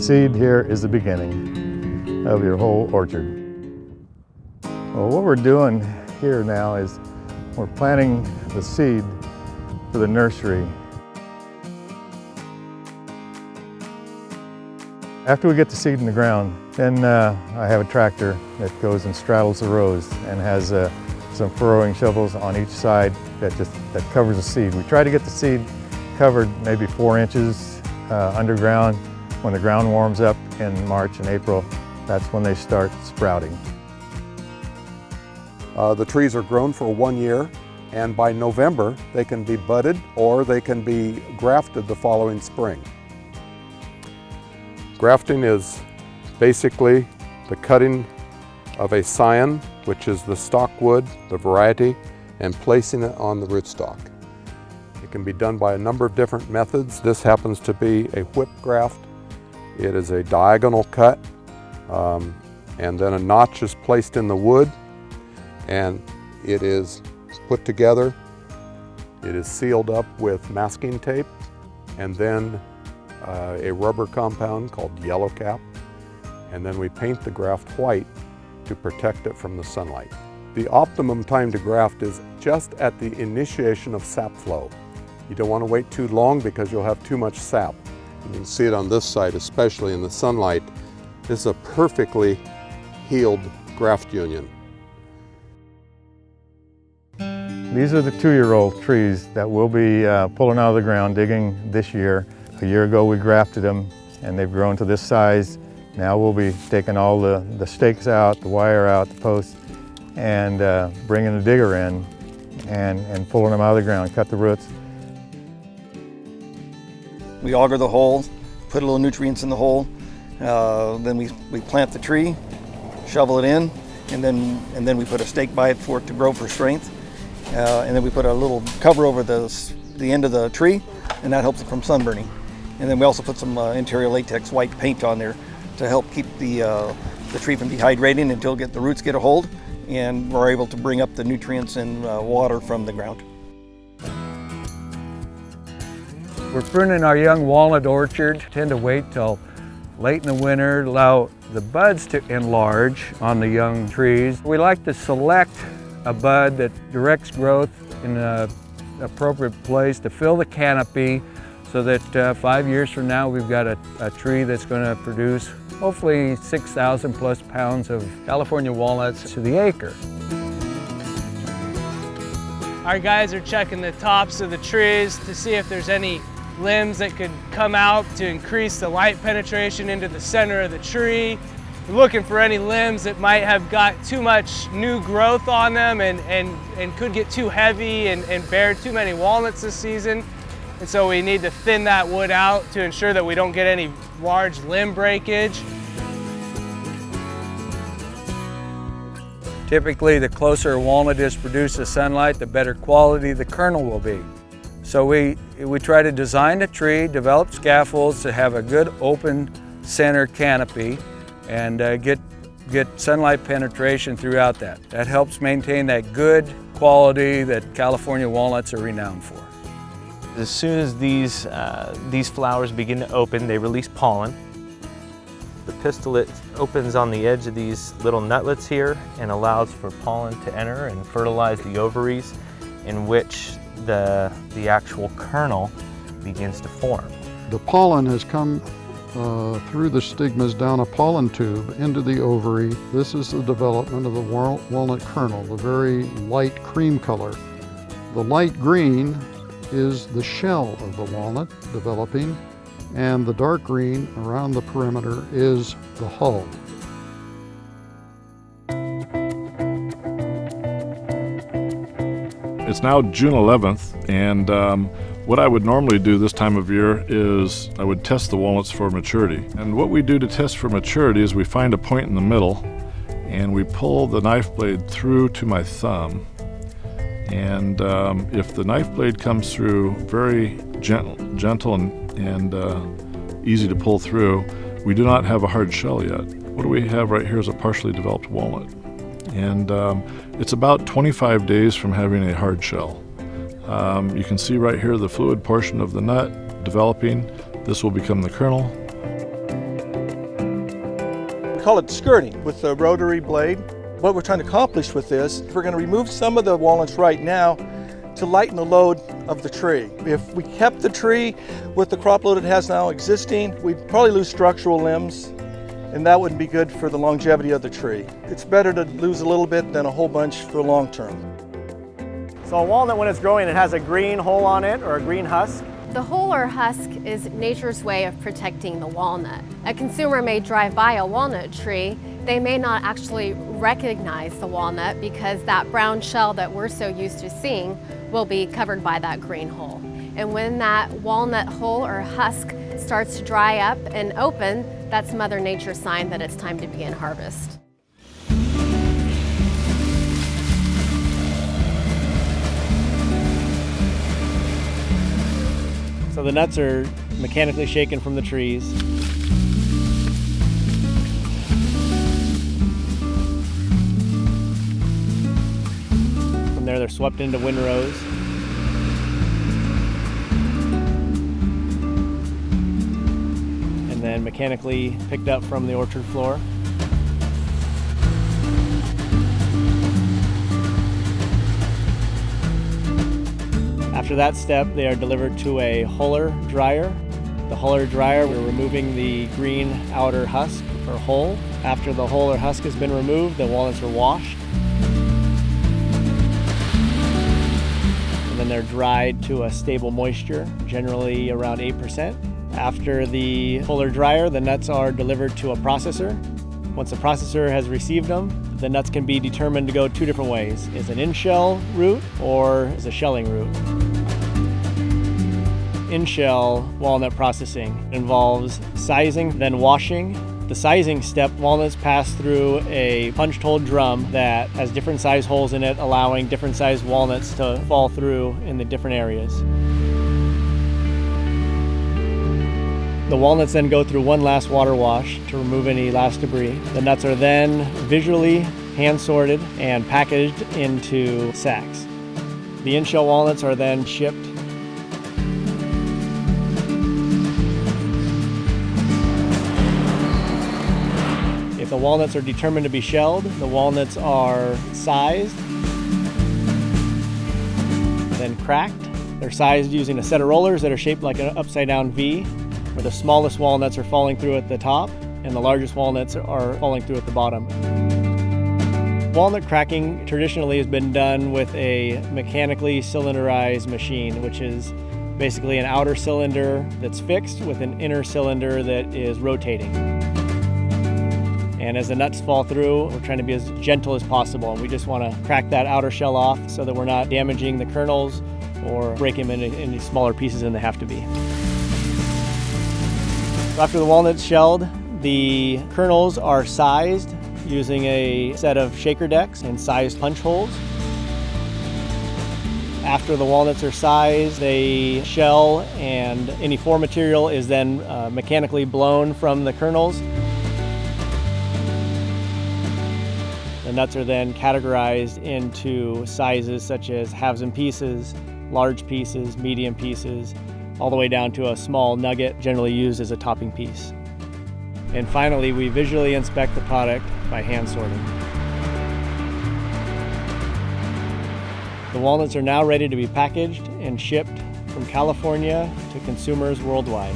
seed here is the beginning of your whole orchard. Well, what we're doing here now is we're planting the seed for the nursery. After we get the seed in the ground, then I have a tractor that goes and straddles the rows and has some furrowing shovels on each side that covers the seed. We try to get the seed covered maybe 4 inches underground. When the ground warms up in March and April, that's when they start sprouting. The trees are grown for 1 year, and by November they can be budded or they can be grafted the following spring. Grafting is basically the cutting of a scion, which is the stock wood, the variety, and placing it on the rootstock. It can be done by a number of different methods. This happens to be a whip graft. It is a diagonal cut, and then a notch is placed in the wood, and it is put together. It is sealed up with masking tape, and then a rubber compound called yellow cap, and then we paint the graft white to protect it from the sunlight. The optimum time to graft is just at the initiation of sap flow. You don't want to wait too long because you'll have too much sap. You can see it on this side, especially in the sunlight. This is a perfectly healed graft union. These are the 2-year-old trees that we'll be pulling out of the ground, digging this year. A year ago we grafted them and they've grown to this size. Now we'll be taking all the stakes out, the wire out, the posts, and bringing the digger in and pulling them out of the ground, cut the roots. We auger the hole, put a little nutrients in the hole, then we plant the tree, shovel it in, and then we put a stake by it for it to grow for strength. And then we put a little cover over the end of the tree, and that helps it from sunburning. And then we also put some interior latex white paint on there to help keep the tree from dehydrating until the roots get a hold, and we're able to bring up the nutrients and water from the ground. We're pruning our young walnut orchard. Tend to wait till late in the winter, allow the buds to enlarge on the young trees. We like to select a bud that directs growth in an appropriate place to fill the canopy so that 5 years from now we've got a tree that's going to produce hopefully 6,000 plus pounds of California walnuts to the acre. Our guys are checking the tops of the trees to see if there's any limbs that could come out to increase the light penetration into the center of the tree. We're looking for any limbs that might have got too much new growth on them and could get too heavy and bear too many walnuts this season. And so we need to thin that wood out to ensure that we don't get any large limb breakage. Typically, the closer a walnut is produced to sunlight, the better quality the kernel will be. So we try to design the tree, develop scaffolds to have a good open center canopy, and get sunlight penetration throughout that. That helps maintain that good quality that California walnuts are renowned for. As soon as these flowers begin to open, they release pollen. The pistillate opens on the edge of these little nutlets here and allows for pollen to enter and fertilize the ovaries, in which the actual kernel begins to form. The pollen has come through the stigmas down a pollen tube into the ovary. This is the development of the walnut kernel, the very light cream color. The light green is the shell of the walnut developing, and the dark green around the perimeter is the hull. It's now June 11th, and what I would normally do this time of year is I would test the walnuts for maturity. And what we do to test for maturity is we find a point in the middle and we pull the knife blade through to my thumb. And if the knife blade comes through very gentle and easy to pull through, we do not have a hard shell yet. What we have right here is a partially developed walnut. And it's about 25 days from having a hard shell. You can see right here the fluid portion of the nut developing. This will become the kernel. call it skirting with the rotary blade. What we're trying to accomplish with this, we're going to remove some of the walnuts right now to lighten the load of the tree. If we kept the tree with the crop load it has now existing, we'd probably lose structural limbs, and that wouldn't be good for the longevity of the tree. It's better to lose a little bit than a whole bunch for the long term. So a walnut, when it's growing, it has a green hull on it, or a green husk. The hull or husk is nature's way of protecting the walnut. A consumer may drive by a walnut tree. They may not actually recognize the walnut because that brown shell that we're so used to seeing will be covered by that green hull. And when that walnut hull or husk starts to dry up and open, that's Mother Nature's sign that it's time to begin harvest. So the nuts are mechanically shaken from the trees. From there, they're swept into windrows. And then mechanically picked up from the orchard floor. After that step, they are delivered to a huller dryer. The huller dryer, we're removing the green outer husk or hull. After the hull or husk has been removed, the walnuts are washed. And then they're dried to a stable moisture, generally around 8%. After the huller dryer, the nuts are delivered to a processor. Once the processor has received them, the nuts can be determined to go two different ways, as an in-shell route or as a shelling route. In-shell walnut processing involves sizing, then washing. The sizing step, walnuts pass through a punched hole drum that has different size holes in it, allowing different size walnuts to fall through in the different areas. The walnuts then go through one last water wash to remove any last debris. The nuts are then visually hand sorted and packaged into sacks. The in-shell walnuts are then shipped. If the walnuts are determined to be shelled, the walnuts are sized, then cracked. They're sized using a set of rollers that are shaped like an upside-down V, where the smallest walnuts are falling through at the top and the largest walnuts are falling through at the bottom. Walnut cracking traditionally has been done with a mechanically cylinderized machine, which is basically an outer cylinder that's fixed with an inner cylinder that is rotating. And as the nuts fall through, we're trying to be as gentle as possible. And we just want to crack that outer shell off so that we're not damaging the kernels or breaking them into smaller pieces than they have to be. So after the walnut's shelled, the kernels are sized using a set of shaker decks and sized punch holes. After the walnuts are sized, they shell and any fore material is then mechanically blown from the kernels. The nuts are then categorized into sizes such as halves and pieces, large pieces, medium pieces, all the way down to a small nugget, generally used as a topping piece. And finally, we visually inspect the product by hand sorting. The walnuts are now ready to be packaged and shipped from California to consumers worldwide.